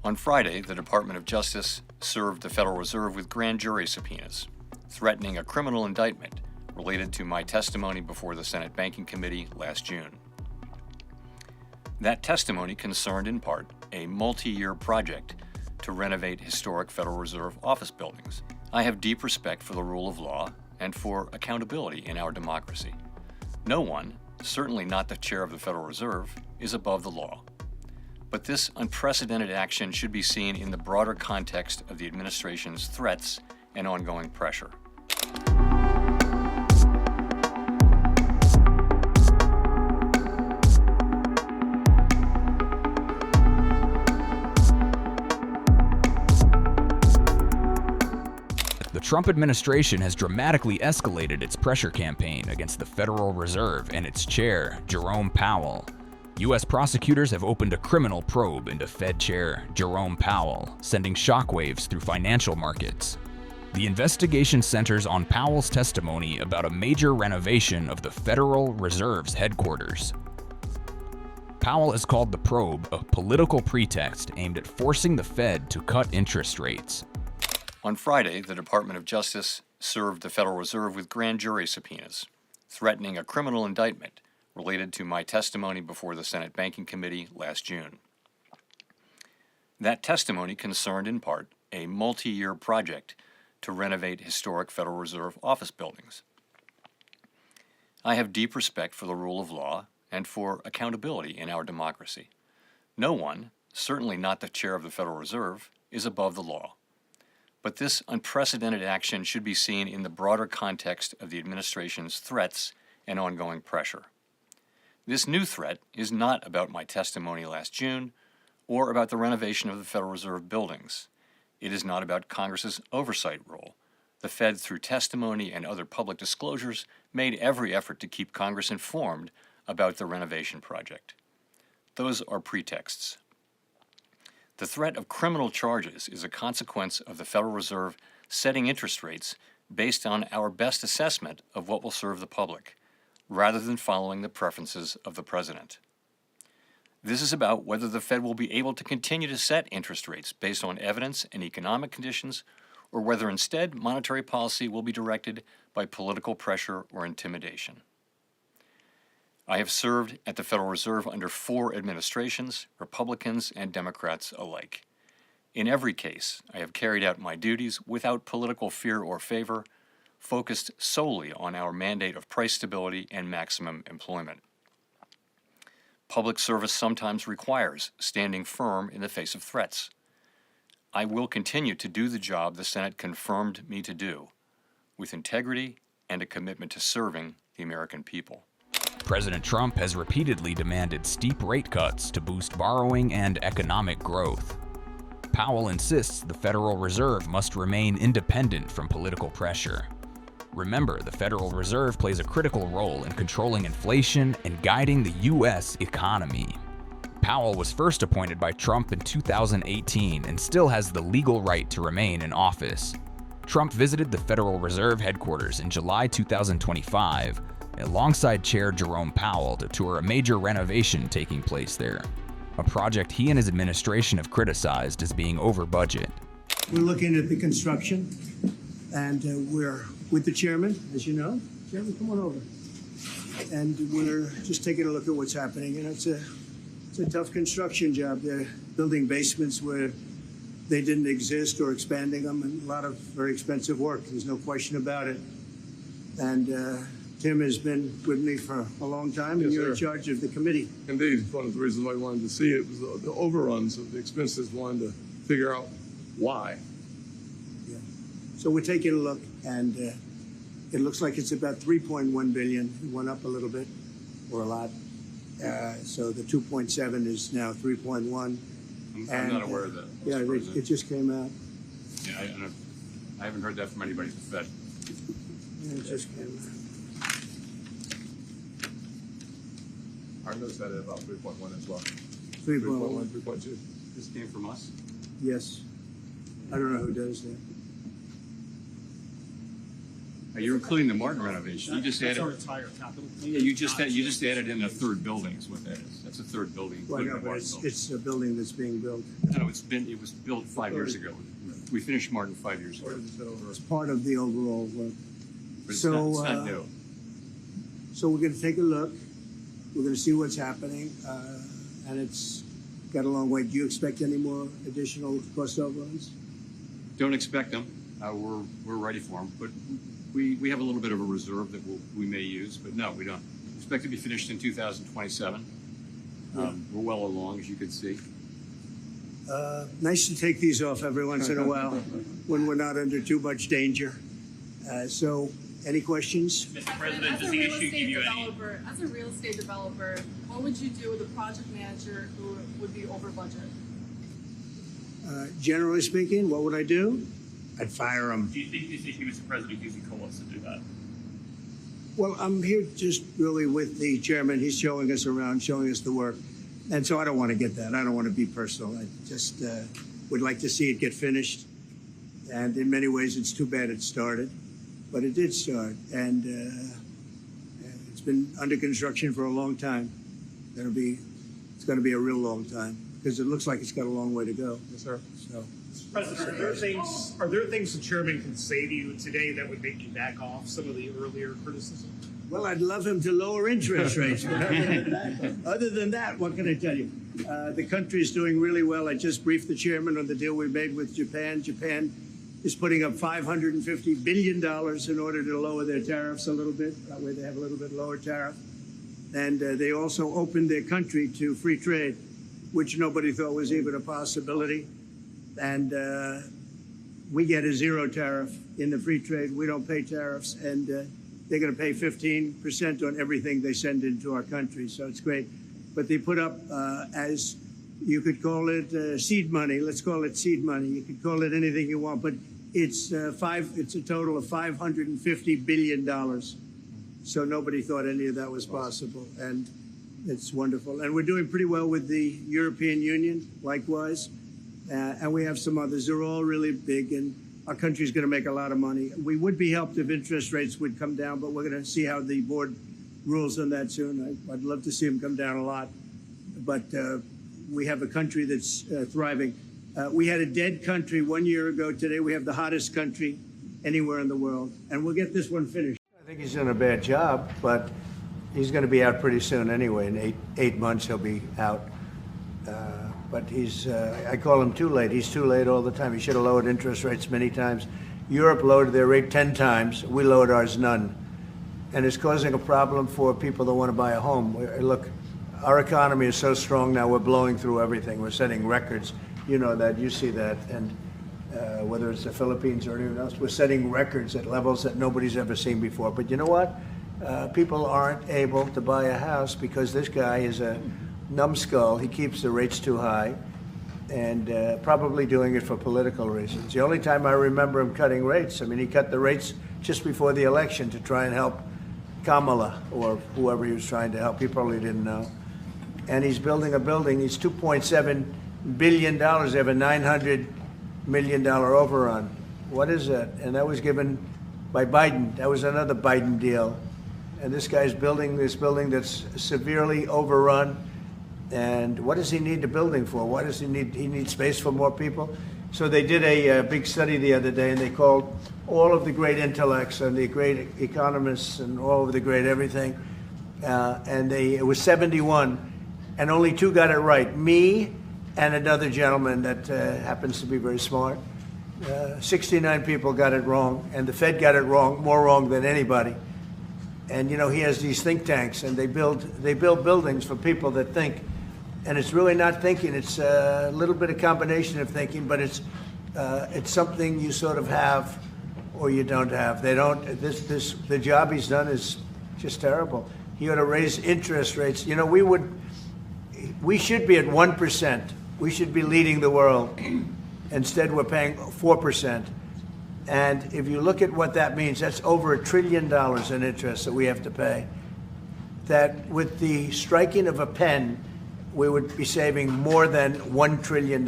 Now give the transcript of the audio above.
On Friday, the Department of Justice served the Federal Reserve with grand jury subpoenas, threatening a criminal indictment related to my testimony before the Senate Banking Committee last June. That testimony concerned in part a multi-year project to renovate historic Federal Reserve office buildings. I have deep respect for the rule of law and for accountability in our democracy. No one, certainly not the chair of the Federal Reserve, is above the law. But this unprecedented action should be seen in the broader context of the administration's threats and ongoing pressure. The Trump administration has dramatically escalated its pressure campaign against the Federal Reserve and its chair, Jerome Powell. U.S. prosecutors have opened a criminal probe into Fed Chair Jerome Powell, sending shockwaves through financial markets. The investigation centers on Powell's testimony about a major renovation of the Federal Reserve's headquarters. Powell has called the probe a political pretext aimed at forcing the Fed to cut interest rates. On Friday, the Department of Justice served the Federal Reserve with grand jury subpoenas, threatening a criminal indictment related to my testimony before the Senate Banking Committee last June. That testimony concerned in part a multi-year project to renovate historic Federal Reserve office buildings. I have deep respect for the rule of law and for accountability in our democracy. No one, certainly not the chair of the Federal Reserve, is above the law. But this unprecedented action should be seen in the broader context of the administration's threats and ongoing pressure. This new threat is not about my testimony last June or about the renovation of the Federal Reserve buildings. It is not about Congress's oversight role. The Fed, through testimony and other public disclosures, made every effort to keep Congress informed about the renovation project. Those are pretexts. The threat of criminal charges is a consequence of the Federal Reserve setting interest rates based on our best assessment of what will serve the public, rather than following the preferences of the president. This is about whether the Fed will be able to continue to set interest rates based on evidence and economic conditions, or whether instead monetary policy will be directed by political pressure or intimidation. I have served at the Federal Reserve under 4 administrations, Republicans and Democrats alike. In every case, I have carried out my duties without political fear or favor, focused solely on our mandate of price stability and maximum employment. Public service sometimes requires standing firm in the face of threats. I will continue to do the job the Senate confirmed me to do, with integrity and a commitment to serving the American people. President Trump has repeatedly demanded steep rate cuts to boost borrowing and economic growth. Powell insists the Federal Reserve must remain independent from political pressure. Remember, the Federal Reserve plays a critical role in controlling inflation and guiding the U.S. economy. Powell was first appointed by Trump in 2018 and still has the legal right to remain in office. Trump visited the Federal Reserve headquarters in July 2025, alongside Chair Jerome Powell, to tour a major renovation taking place there, a project he and his administration have criticized as being over budget. We're looking at the construction, and we're with the chairman, as you know. Chairman, come on over. And we're just taking a look at what's happening, and it's a tough construction job. They're building basements where they didn't exist or expanding them, and a lot of very expensive work. There's no question about it. And Tim has been with me for a long time, and you're in charge of the committee. Indeed. One of the reasons why I wanted to see it was the overruns of the expenses, wanted to figure out why. Yeah. So we're taking a look, and it looks like it's about $3.1 billion. It went up a little bit, or a lot. So the 2.7 is now 3.1. I'm not aware of that. Yeah, it just came out. Yeah, I haven't heard that from anybody at the Fed. Yeah, it just came out. I noticed that at about 3.1 as well. 3.1. 3.2. This came from us? Yes. I don't know who does that. You're including the Martin renovation. You just That's added. our entire capital. Yeah, you just added in a third building is what that is. That's a third building. Well, including no, the but Martin building. it's a building that's being built. No, it was built 5 years ago. We finished Martin 5 years ago. It's part of the overall work. But it's So, not, it's not new. So we're going to take a look. We're going to see what's happening, and it's got a long way. Do you expect any more additional cost overruns? Don't expect them. We're ready for them, but we have a little bit of a reserve that we may use, but no, we don't. Expect to be finished in 2027. We're well along, as you can see. Nice to take these off every once in a while when we're not under too much danger. So, any questions? Mr. President, As does a the real issue give estate you any? developer, as a real estate developer, what would you do with a project manager who would be over budget? Generally speaking, what would I do? I'd fire them. Do you think this issue, Mr. President, gives you cause to do that? Well, I'm here just really with the chairman. He's showing us around, showing us the work. And so I don't want to get that. I don't want to be personal. I just would like to see it get finished. And in many ways, it's too bad it started. But it did start. And it's been under construction for a long time. It's going to be a real long time because it looks like it's got a long way to go. Yes, sir. So. President, are there things the chairman can say to you today that would make you back off some of the earlier criticism? Well, I'd love him to lower interest rates. But other than that, what can I tell you? The country is doing really well. I just briefed the chairman on the deal we made with Japan. Japan is putting up $550 billion in order to lower their tariffs a little bit. That way they have a little bit lower tariff. And they also opened their country to free trade, which nobody thought was even a possibility. And we get a zero tariff in the free trade. We don't pay tariffs. And they're going to pay 15% on everything they send into our country. So it's great. But they put up, as you could call it, seed money. Let's call it seed money. You could call it anything you want. But it's it's a total of $550 billion. So nobody thought any of that was possible. And it's wonderful. And we're doing pretty well with the European Union, likewise. And we have some others. They're all really big, and our country's going to make a lot of money. We would be helped if interest rates would come down, but we're going to see how the board rules on that soon. I'd love to see them come down a lot. But we have a country that's thriving. We had a dead country 1 year ago. Today we have the hottest country anywhere in the world. And we'll get this one finished. I think he's done a bad job, but he's going to be out pretty soon anyway. In eight months he'll be out. But I call him too late. He's too late all the time. He should have lowered interest rates many times. Europe lowered their rate 10 times. We lowered ours none. And it's causing a problem for people that want to buy a home. Look, our economy is so strong now, we're blowing through everything. We're setting records. You know that, you see that. And whether it's the Philippines or anyone else, we're setting records at levels that nobody's ever seen before. But you know what? People aren't able to buy a house because this guy is a numbskull. He keeps the rates too high and probably doing it for political reasons. The only time I remember him cutting rates, I mean, he cut the rates just before the election to try and help Kamala or whoever he was trying to help. He probably didn't know. And he's building a building. He's $2.7 billion. They have a $900 million overrun. What is that? And that was given by Biden. That was another Biden deal. And this guy's building this building that's severely overrun. And what does he need the building for? What does he need? He needs space for more people. So they did a big study the other day, and they called all of the great intellects and the great economists and all of the great everything. And it was 71, and only 2 got it right. Me and another gentleman that happens to be very smart. 69 people got it wrong, and the Fed got it wrong, more wrong than anybody. And you know, he has these think tanks, and they build buildings for people that think. And it's really not thinking. It's a little bit of combination of thinking, but it's something you sort of have or you don't have. They don't. The job he's done is just terrible. He ought to raise interest rates. You know, we should be at 1%. We should be leading the world. Instead, we're paying 4%. And if you look at what that means, that's over $1 trillion in interest that we have to pay. That with the striking of a pen, we would be saving more than $1 trillion.